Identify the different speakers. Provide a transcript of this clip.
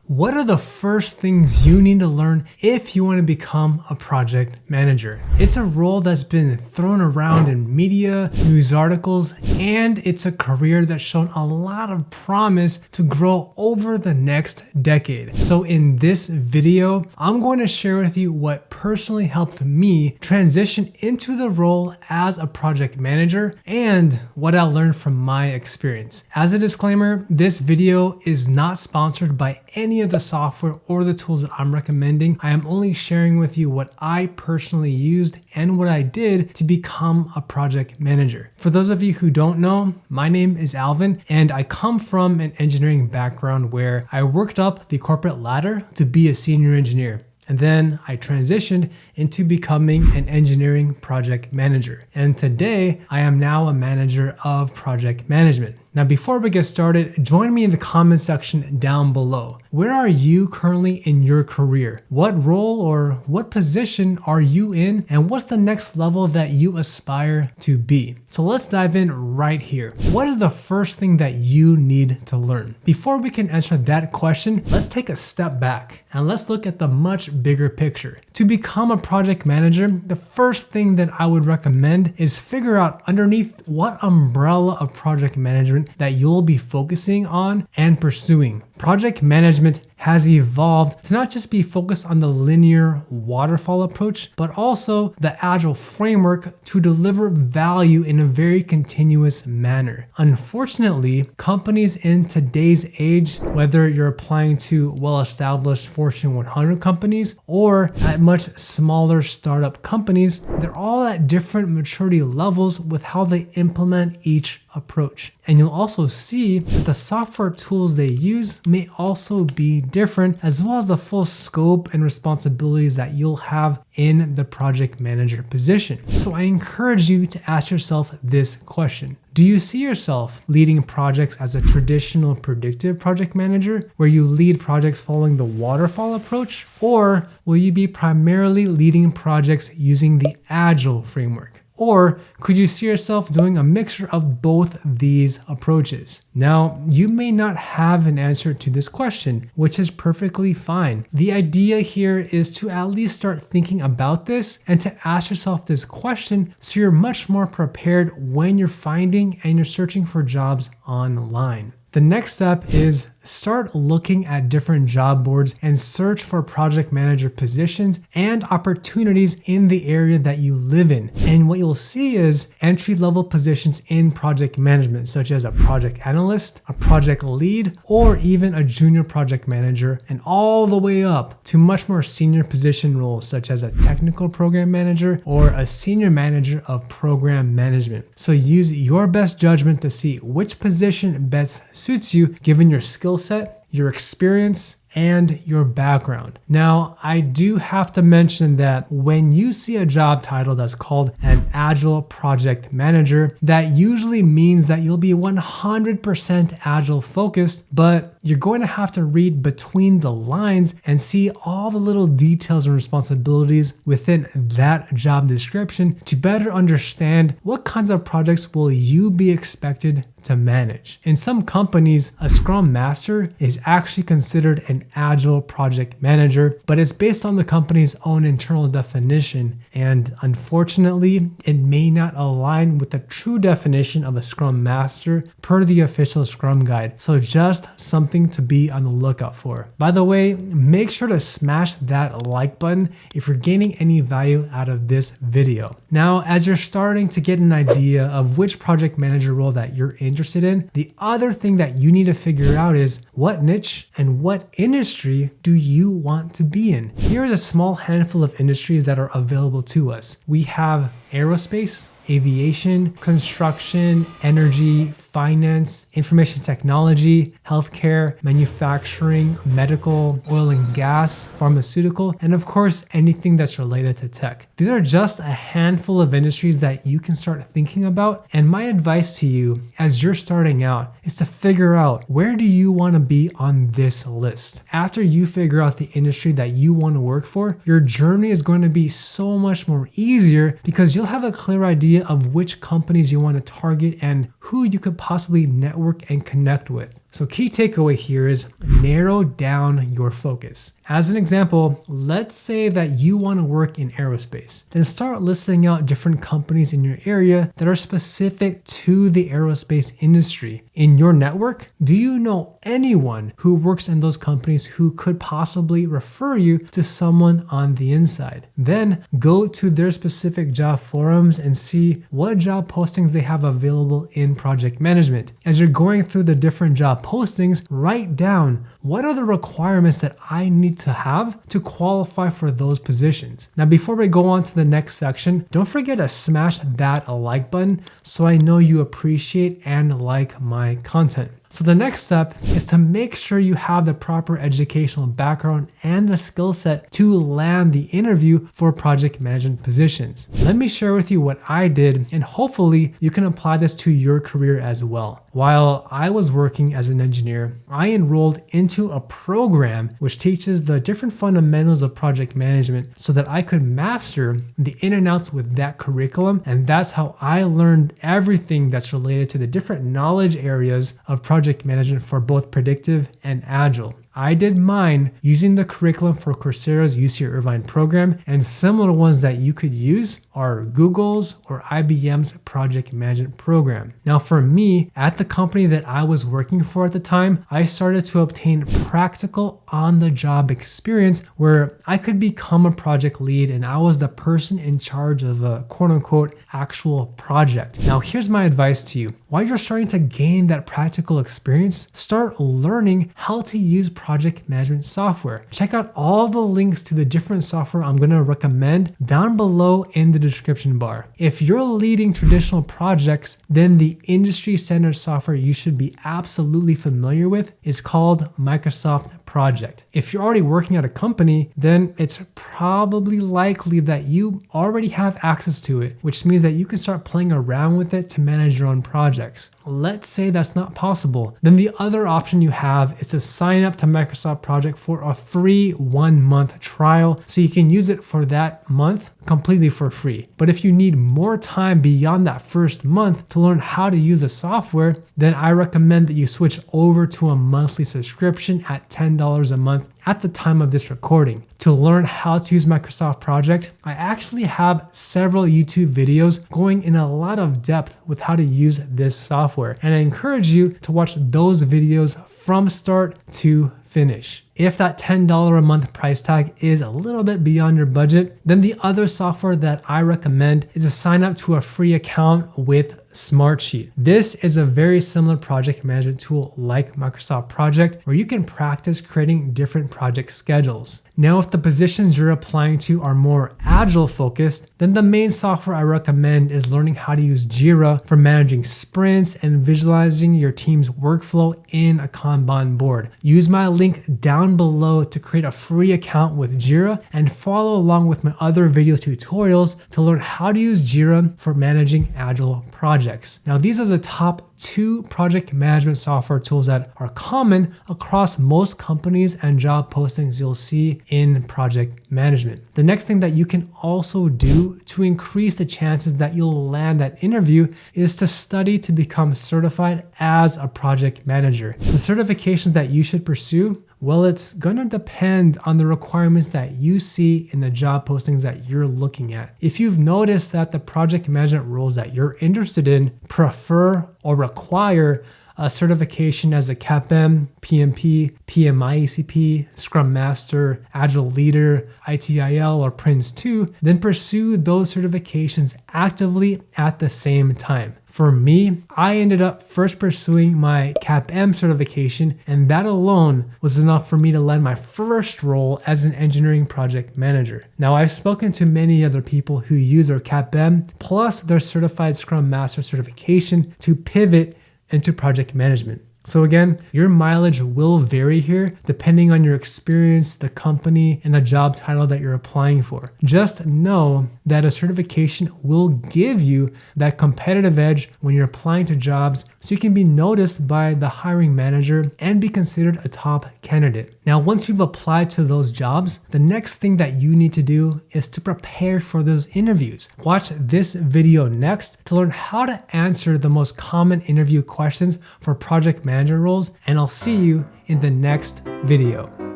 Speaker 1: What are the first things you need to learn if you want to become a project manager? It's a role that's been thrown around in media, news articles, and it's a career that's shown a lot of promise to grow over the next decade. So in this video, I'm going to share with you what personally helped me transition into the role as a project manager and what I learned from my experience. As a disclaimer, this video is not sponsored by any of the software or the tools that I'm recommending. I am only sharing with you what I personally used and what I did to become a project manager. For those of you who don't know, my name is Alvin and I come from an engineering background where I worked up the corporate ladder to be a senior engineer. And then I transitioned into becoming an engineering project manager. And today I am now a manager of project management. Now, before we get started, join me in the comment section down below. Where are you currently in your career? What role or what position are you in? And what's the next level that you aspire to be? So let's dive in right here. What is the first thing that you need to learn? Before we can answer that question, let's take a step back and let's look at the much bigger picture. To become a project manager, the first thing that I would recommend is figure out underneath what umbrella of project management that you'll be focusing on and pursuing. Project management has evolved to not just be focused on the linear waterfall approach, but also the agile framework to deliver value in a very continuous manner. Unfortunately, companies in today's age, whether you're applying to well-established Fortune 100 companies or at much smaller startup companies, they're all at different maturity levels with how they implement each approach. And you'll also see that the software tools they use may also be different, as well as the full scope and responsibilities that you'll have in the project manager position. So I encourage you to ask yourself this question. Do you see yourself leading projects as a traditional predictive project manager, where you lead projects following the waterfall approach? Or will you be primarily leading projects using the agile framework? Or could you see yourself doing a mixture of both these approaches? Now, you may not have an answer to this question, which is perfectly fine. The idea here is to at least start thinking about this and to ask yourself this question so you're much more prepared when you're finding and you're searching for jobs online. The next step is start looking at different job boards and search for project manager positions and opportunities in the area that you live in. And what you'll see is entry-level positions in project management, such as a project analyst, a project lead, or even a junior project manager, and all the way up to much more senior position roles, such as a technical program manager or a senior manager of program management. So use your best judgment to see which position best suits you given your skill set, your experience, and your background. Now, I do have to mention that when you see a job title that's called an Agile Project Manager, that usually means that you'll be 100% Agile focused, but you're going to have to read between the lines and see all the little details and responsibilities within that job description to better understand what kinds of projects will you be expected to manage. In some companies, a Scrum Master is actually considered an Agile Project Manager, but it's based on the company's own internal definition. And unfortunately, it may not align with the true definition of a Scrum Master per the official Scrum Guide. So just something to be on the lookout for. By the way, make sure to smash that like button if you're gaining any value out of this video. Now, as you're starting to get an idea of which project manager role that you're interested in, the other thing that you need to figure out is what niche and what industry do you want to be in? Here's a small handful of industries that are available to us. We have aerospace, aviation, construction, energy, finance, information technology, healthcare, manufacturing, medical, oil and gas, pharmaceutical, and of course, anything that's related to tech. These are just a handful of industries that you can start thinking about. And my advice to you as you're starting out is to figure out, where do you want to be on this list? After you figure out the industry that you want to work for, your journey is going to be so much more easier because you'll have a clear idea of which companies you want to target and who you could possibly network and connect with. So key takeaway here is narrow down your focus. As an example, let's say that you want to work in aerospace. Then start listing out different companies in your area that are specific to the aerospace industry. In your network, do you know anyone who works in those companies who could possibly refer you to someone on the inside? Then go to their specific job forums and see what job postings they have available in project management. As you're going through the different job postings, write down what are the requirements that I need to have to qualify for those positions. Now, before we go on to the next section, don't forget to smash that like button so I know you appreciate and like my content. So the next step is to make sure you have the proper educational background and the skill set to land the interview for project management positions. Let me share with you what I did, and hopefully you can apply this to your career as well. While I was working as an engineer, I enrolled into a program which teaches the different fundamentals of project management so that I could master the in and outs with that curriculum. And that's how I learned everything that's related to the different knowledge areas of project management for both predictive and agile. I did mine using the curriculum for Coursera's UC Irvine program, and similar ones that you could use are Google's or IBM's project management program. Now for me, at the company that I was working for at the time, I started to obtain practical on-the-job experience where I could become a project lead and I was the person in charge of a quote-unquote actual project. Now here's my advice to you. While you're starting to gain that practical experience, start learning how to use project management software. Check out all the links to the different software I'm going to recommend down below in the description bar. If you're leading traditional projects, then the industry standard software you should be absolutely familiar with is called Microsoft Project. If you're already working at a company, then it's probably likely that you already have access to it, which means that you can start playing around with it to manage your own projects. Let's say that's not possible. Then the other option you have is to sign up to Microsoft Project for a free 1-month trial so you can use it for that month completely for free. But if you need more time beyond that first month to learn how to use the software, then I recommend that you switch over to a monthly subscription at $10 a month at the time of this recording. To learn how to use Microsoft Project, I actually have several YouTube videos going in a lot of depth with how to use this software, and I encourage you to watch those videos from start to finish. If that $10 a month price tag is a little bit beyond your budget, then the other software that I recommend is to sign up to a free account with Smartsheet. This is a very similar project management tool like Microsoft Project where you can practice creating different project schedules. Now, if the positions you're applying to are more agile focused, then the main software I recommend is learning how to use Jira for managing sprints and visualizing your team's workflow in a Kanban board. Use my link down below to create a free account with Jira and follow along with my other video tutorials to learn how to use Jira for managing agile projects. Now, these are the top 2 project management software tools that are common across most companies and job postings you'll see in project management. The next thing that you can also do to increase the chances that you'll land that interview is to study to become certified as a project manager. The certifications that you should pursue, well, it's going to depend on the requirements that you see in the job postings that you're looking at. If you've noticed that the project management roles that you're interested in prefer or require a certification as a CAPM, PMP, PMI-ECP, Scrum Master, Agile Leader, ITIL, or Prince 2, then pursue those certifications actively at the same time. For me, I ended up first pursuing my CAPM certification, and that alone was enough for me to land my first role as an engineering project manager. Now, I've spoken to many other people who use their CAPM plus their certified Scrum Master certification to pivot into project management. So again, your mileage will vary here depending on your experience, the company, and the job title that you're applying for. Just know that a certification will give you that competitive edge when you're applying to jobs so you can be noticed by the hiring manager and be considered a top candidate. Now, once you've applied to those jobs, the next thing that you need to do is to prepare for those interviews. Watch this video next to learn how to answer the most common interview questions for project manager roles, and I'll see you in the next video.